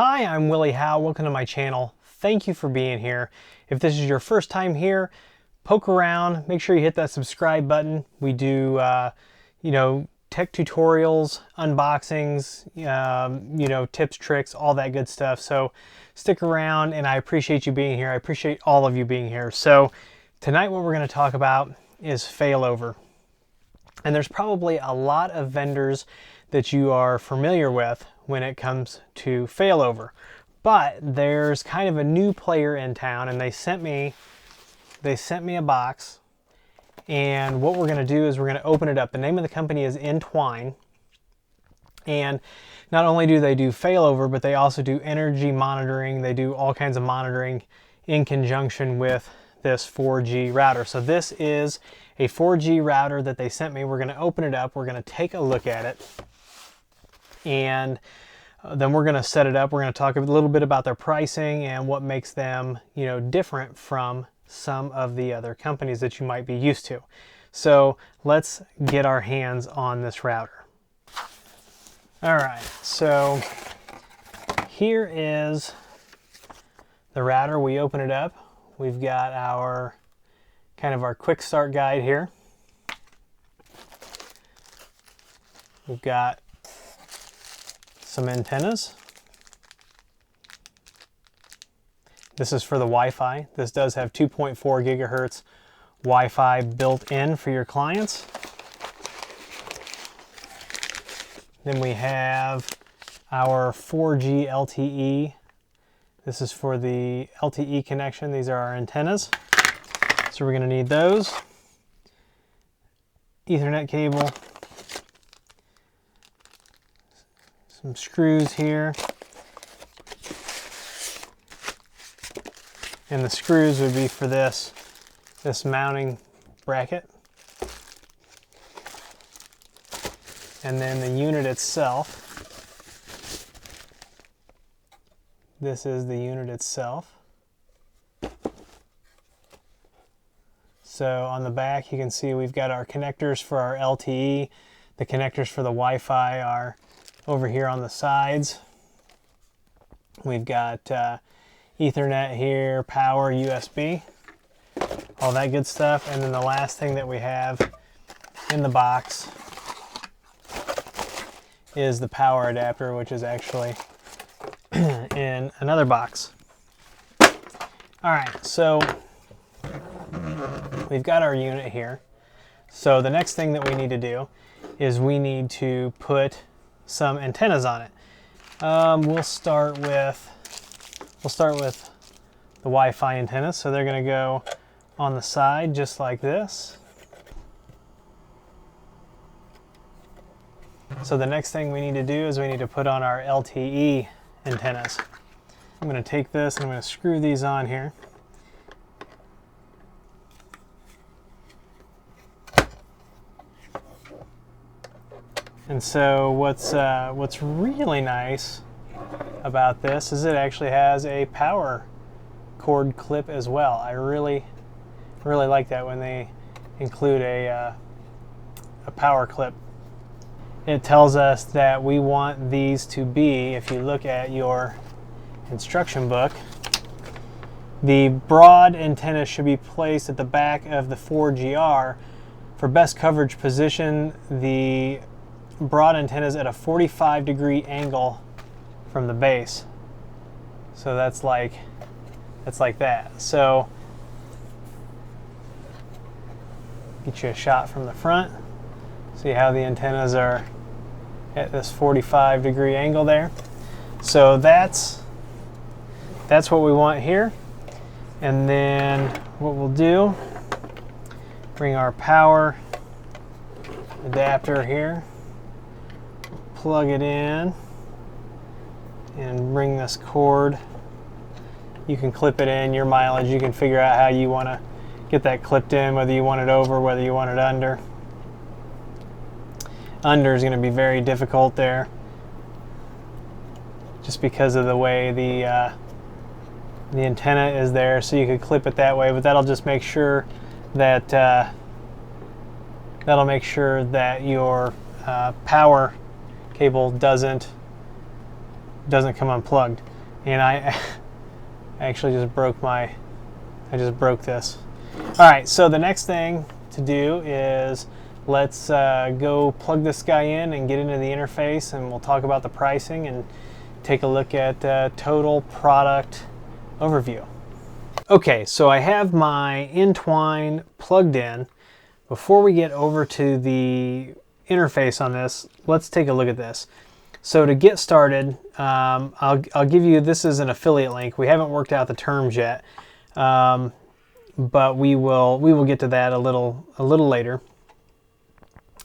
Hi, I'm Willie Howe. Welcome to my channel. Thank you for being here. If this is your first time here, poke around. Make sure you hit that subscribe button. We do, tech tutorials, unboxings, tips, tricks, all that good stuff. So stick around, and I appreciate you being here. I appreciate all of you being here. So tonight what we're going to talk about is failover. And there's probably a lot of vendors that you are familiar with when it comes to failover. But there's kind of a new player in town, and they sent me a box. And what we're going to do is we're going to open it up. The name of the company is Intwine. And not only do they do failover, but they also do energy monitoring. They do all kinds of monitoring in conjunction with this 4G router. So this is a 4G router that they sent me. We're going to open it up. We're going to take a look at it. And then we're going to set it up. We're going to talk a little bit about their pricing and what makes them, different from some of the other companies that you might be used to. So let's get our hands on this router. All right, so here is the router. We open it up. We've got our our quick start guide here. We've got some antennas. This is for the Wi-Fi. This does have 2.4 gigahertz Wi-Fi built in for your clients. Then we have our 4G LTE. This is for the LTE connection. These are our antennas. So we're going to need those. Ethernet cable. Some screws here. And the screws would be for this mounting bracket. And then the unit itself. This is the unit itself. So on the back you can see we've got our connectors for our LTE. The connectors for the Wi-Fi are over here on the sides. We've got Ethernet here, power, USB, all that good stuff. And then the last thing that we have in the box is the power adapter, which is actually in another box. All right, so we've got our unit here. So the next thing that we need to do is we need to put some antennas on it. We'll start with the Wi-Fi antennas. So they're going to go on the side just like this. So the next thing we need to do is we need to put on our LTE antennas. I'm going to take this and I'm going to screw these on here. And so what's really nice about this is it actually has a power cord clip as well. I really like that when they include a power clip. It tells us that we want these to be, if you look at your instruction book, the broad antenna should be placed at the back of the 4GR. For best coverage, position the broad antennas at a 45-degree angle from the base. So that's like that. So get you a shot from the front. See how the antennas are at this 45-degree angle there. So that's what we want here. And then what we'll do, bring our power adapter here, plug it in, and bring this cord. You can clip it in, your mileage. You can figure out how you want to get that clipped in, whether you want it over, whether you want it under. Under is going to be very difficult there, just because of the way the antenna is there. So you could clip it that way, but that'll just make sure that your power cable doesn't come unplugged. And I actually just broke I just broke this. All right, so the next thing to do is let's go plug this guy in and get into the interface, and we'll talk about the pricing and take a look at total product overview. Okay, so I have my Intwine plugged in. Before we get over to the interface on this, let's take a look at this. So to get started, I'll give you, this is an affiliate link. We haven't worked out the terms yet, but we will get to that a little later.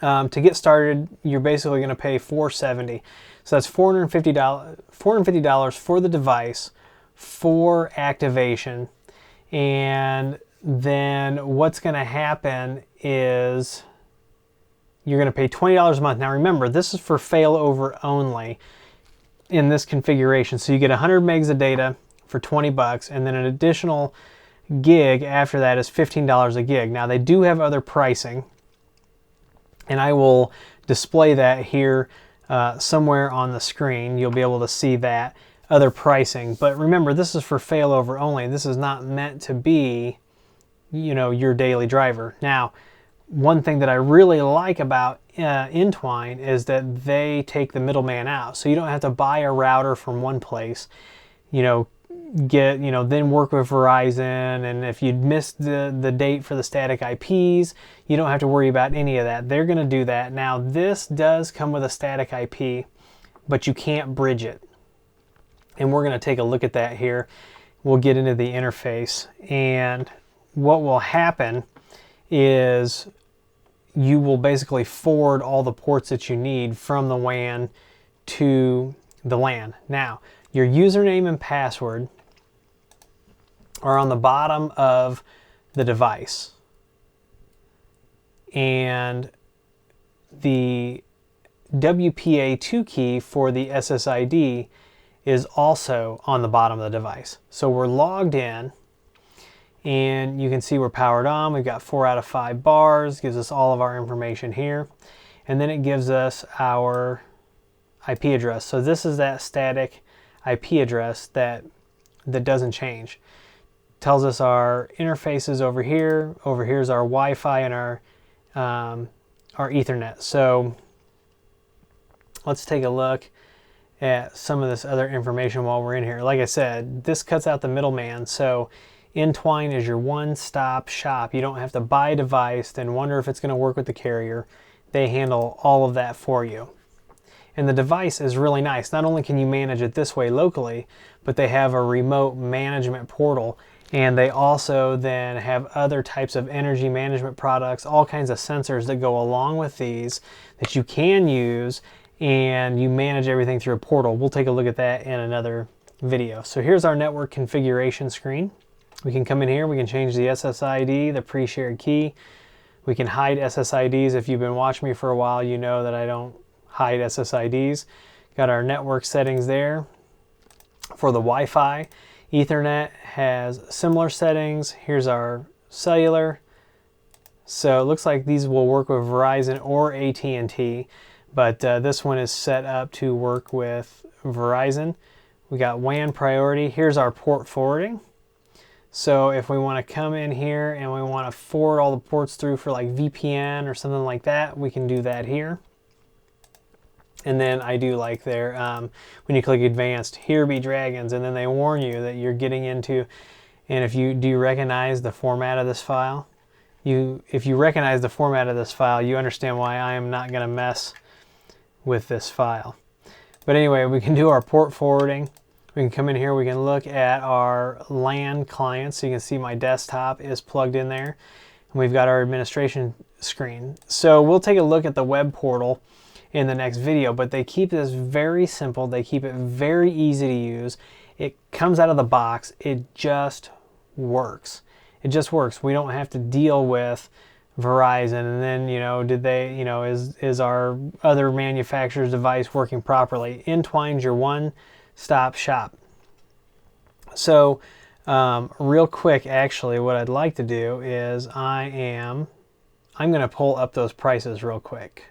To get started, you're basically going to pay $470. So that's $450 for the device for activation. And then what's going to happen is you're going to pay $20 a month. Now remember, this is for failover only in this configuration. So you get 100 megs of data for 20 bucks, and then an additional gig after that is $15 a gig. Now they do have other pricing, and I will display that here somewhere on the screen. You'll be able to see that other pricing. But remember, this is for failover only. This is not meant to be, you know, your daily driver. Now, one thing that I really like about Intwine is that they take the middleman out. So you don't have to buy a router from one place, you know, then work with Verizon, and if you missed the date for the static IPs, you don't have to worry about any of that. They're going to do that. Now this does come with a static IP, but you can't bridge it, and we're going to take a look at that here. We'll get into the interface, and what will happen is you will basically forward all the ports that you need from the WAN to the LAN. Now your username and password are on the bottom of the device, and the WPA2 key for the SSID is also on the bottom of the device. So we're logged in, and you can see we're powered on. We've got 4 out of 5 bars, gives us all of our information here, and then it gives us our IP address. So this is that static IP address that doesn't change. Tells us our interfaces over here. Over here is our Wi-Fi and our Ethernet. So let's take a look at some of this other information while we're in here. Like I said, this cuts out the middleman. So Intwine is your one-stop shop. You don't have to buy a device, then wonder if it's going to work with the carrier. They handle all of that for you. And the device is really nice. Not only can you manage it this way locally, but they have a remote management portal, and they also then have other types of energy management products, all kinds of sensors that go along with these that you can use, and you manage everything through a portal. We'll take a look at that in another video. So here's our network configuration screen. We can come in here, we can change the SSID, the pre-shared key. We can hide SSIDs. If you've been watching me for a while, you know that I don't hide SSIDs. Got our network settings there. For the Wi-Fi, Ethernet has similar settings. Here's our cellular. So it looks like these will work with Verizon or AT&T, but this one is set up to work with Verizon. We got WAN priority. Here's our port forwarding. So if we want to come in here and we want to forward all the ports through for like VPN or something like that, we can do that here. And then I do like there, when you click advanced, here be dragons, and then they warn you that you're getting into, and do you recognize the format of this file? If you recognize the format of this file, you understand why I am not going to mess with this file. But anyway, we can do our port forwarding. We can come in here, we can look at our LAN client, so you can see my desktop is plugged in there. And we've got our administration screen. So we'll take a look at the web portal in the next video, but they keep this very simple. They keep it very easy to use. It comes out of the box. It just works. It just works. We don't have to deal with Verizon and then, is our other manufacturer's device working properly? Intwine's your one-stop shop. So real quick, actually, what I'd like to do is I'm going to pull up those prices real quick.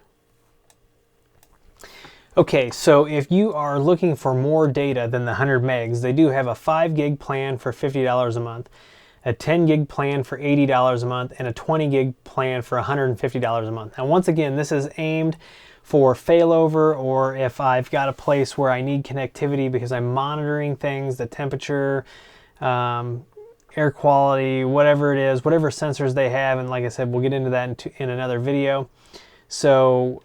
Okay, so if you are looking for more data than the 100 megs, they do have a 5 gig plan for $50 a month, a 10 gig plan for $80 a month, and a 20 gig plan for $150 a month. Now, once again, this is aimed for failover, or if I've got a place where I need connectivity because I'm monitoring things, the temperature, air quality, whatever it is, whatever sensors they have. And like I said, we'll get into that in another video. So,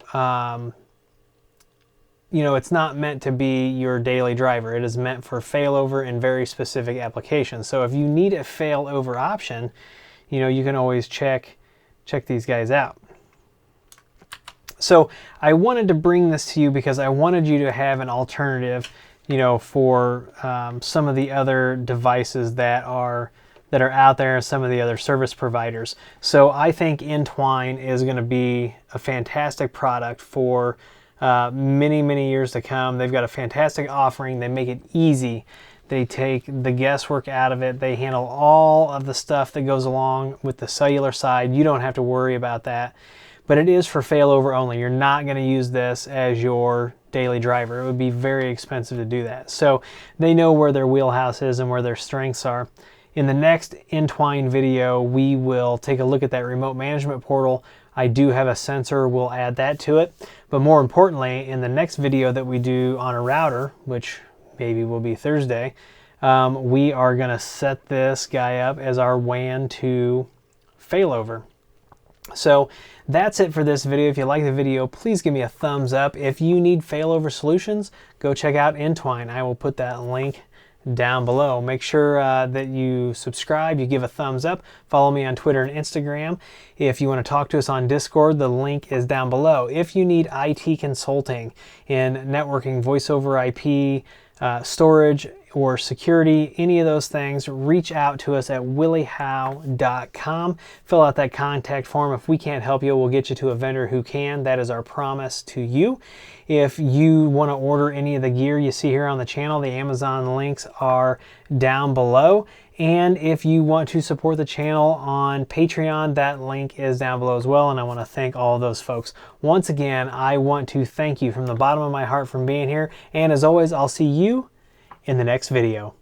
you know, it's not meant to be your daily driver. It is meant for failover in very specific applications. So if you need a failover option, you know, you can always check these guys out. So I wanted to bring this to you because I wanted you to have an alternative, you know, for some of the other devices that are out there, some of the other service providers. So I think Intwine is going to be a fantastic product for many years to come. They've got a fantastic offering. They make it easy. They take the guesswork out of it. They handle all of the stuff that goes along with the cellular side. You don't have to worry about that. But it is for failover only. You're not going to use this as your daily driver. It would be very expensive to do that. So they know where their wheelhouse is and where their strengths are. In the next Intwine video, we will take a look at that remote management portal. I do have a sensor, we'll add that to it. But more importantly, in the next video that we do on a router, which maybe will be Thursday, we are going to set this guy up as our WAN to failover. So that's it for this video. If you like the video, please give me a thumbs up. If you need failover solutions, go check out Intwine. I will put that link down below. Make sure that you subscribe, you give a thumbs up, follow me on Twitter and Instagram. If you want to talk to us on Discord, the link is down below. If you need IT consulting in networking, voice over IP, storage, or security, any of those things, reach out to us at williehowe.com. Fill out that contact form. If we can't help you, we'll get you to a vendor who can. That is our promise to you. If you want to order any of the gear you see here on the channel, the Amazon links are down below. And if you want to support the channel on Patreon, that link is down below as well. And I want to thank all of those folks. Once again, I want to thank you from the bottom of my heart for being here. And as always, I'll see you in the next video.